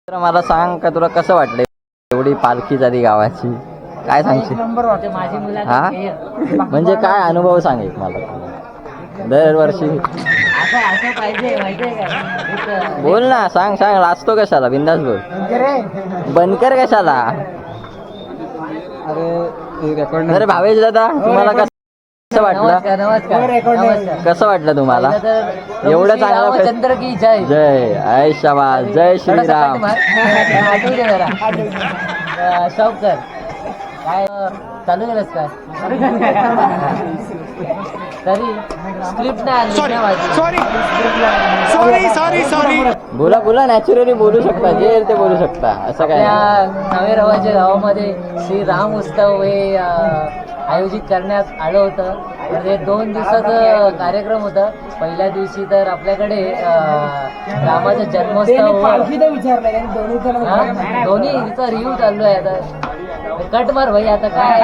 तर मला सांग का तुला कसं वाटलं एवढी पालखी झाली गावाची, काय सांगशील? हा म्हणजे काय अनुभव सांग एक मला दरवर्षी. बोल ना, सांग सांग, लाजतो कशाला, बिंदास बोल. बनकर कशाला? अरे भावेश दादा, तुम्हाला कसं वाटलं? कसं वाटलं तुम्हाला? एवढं चांगलं चंद्र की जय. जय आय शाबास, जय श्रीराम. शौकर काय चालू केलंस काय? तरी स्क्रिप्ट नाही सॉरी. बोला बोला, नॅचरली बोलू शकता, जे ते बोलू शकता, असं काय. नवे रवाच्या गावामध्ये श्री राम उत्सव हे आयोजित करण्यात आलं होतं. तर हे 2 दिवसाचं कार्यक्रम होता. पहिल्या दिवशी तर आपल्याकडे रामाचा जन्मोत्सव, दोन्हीचा रिव्ह्यू चालू आहे. आता कट मार भाई, आता काय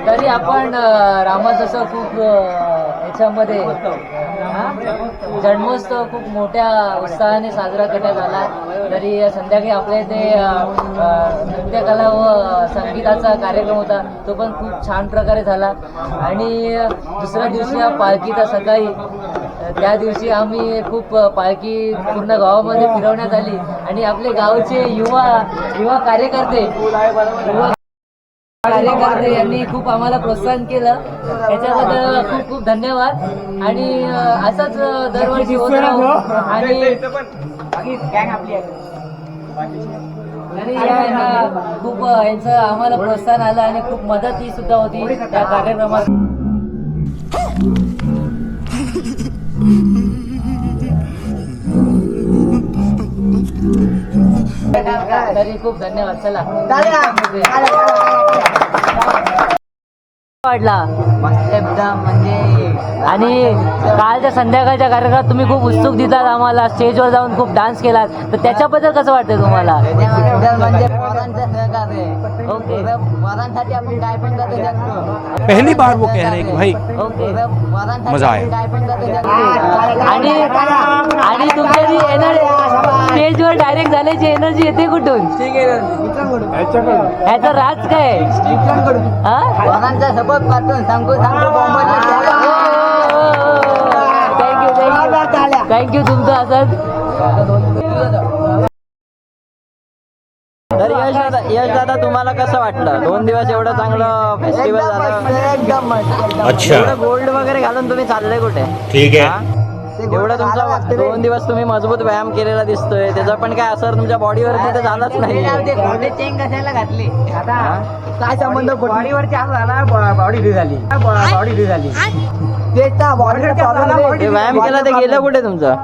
तरी आपण रामाचं खूप याच्यामध्ये जन्मोत्सव खूप मोठ्या उत्साहाने साजरा करण्यात आला. तरी संध्याकाळी आपल्या इथे नृत्यकला व संगीताचा कार्यक्रम होता, तो पण खूप छान प्रकारे झाला. आणि दुसऱ्या दिवशी पालखीचा सकाळी, त्या दिवशी आम्ही खूप पालखी पूर्ण गावामध्ये फिरवण्यात आली आणि आपले गावचे युवा कार्यकर्ते यांनी खूप आम्हाला प्रोत्साहन केलं. त्याच्याबद्दल खूप खूप धन्यवाद. आणि असंच दरवर्षी होत राहू. आणि खूप यांचं आम्हाला प्रोत्साहन आलं आणि खूप मदत ही सुद्धा होती त्या कार्यक्रमात. तरी खूप धन्यवाद. चला वाटला एकदम म्हणजे. आणि कालच्या संध्याकाळच्या कार्यक्रमात तुम्ही खूप उत्सुक दिलात आम्हाला, स्टेजवर जाऊन खूप डान्स केलात, तर त्याच्याबद्दल कसं वाटतं तुम्हाला? म्हणजे ओके, वरांसाठी आपण काय पण करू शकतो. पहली बार वो कह रहे हैं कि भाई ओके, मजा आहे. काय पण करू शकतो. आणि तुमच्या जी एनर्जी स्टेजवर डायरेक्ट जाण्याची एनर्जी येते कुठून? ह्याचं राज काय? वरांचा सपोर्ट पाठवून सांगू थँक्यू तुमचं असंच. तर यश दादा तुम्हाला कसं वाटलं? 2 दिवस एवढं चांगलं फेस्टिवल झालं, एकदम अच्छा. एवढं गोल्ड वगैरे घालून तुम्ही चालले कुठे? ठीक आहे. एवढं तुमचा 2 दिवस तुम्ही मजबूत व्यायाम केलेला दिसतोय, त्याचा पण काय असर तुमच्या बॉडीवरती तर झालाच नाही. चेंग कशाला घातली? काय संबंध? बॉडीवरती बॉडी झाली. ते व्यायाम केला ते गेलं कुठे तुमचं?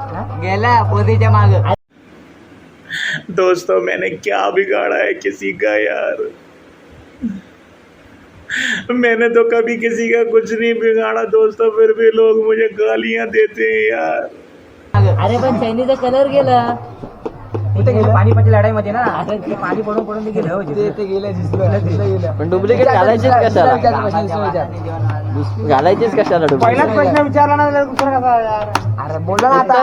गेला पोतीच्या माग. दोस्तों मैंने क्या बिगाड़ा है किसी का यार? मैंने तो कभी किसी का कुछ नहीं बिगाड़ा दोस्तों, फिर भी लोग मुझे गालियां देते हैं यार. अरे पण चैनीचा कलर गेला. पाणीपतच्या लढाईमध्ये ना, पाणी पडून ते गेलं. पण डुप्लिकेट घालायचीच कशाला? घालायचीच कशाला पहिलाच डुप्लिकेट? प्रश्न विचारला ना, दुसरा कसा यार? अरे बोला ना आता.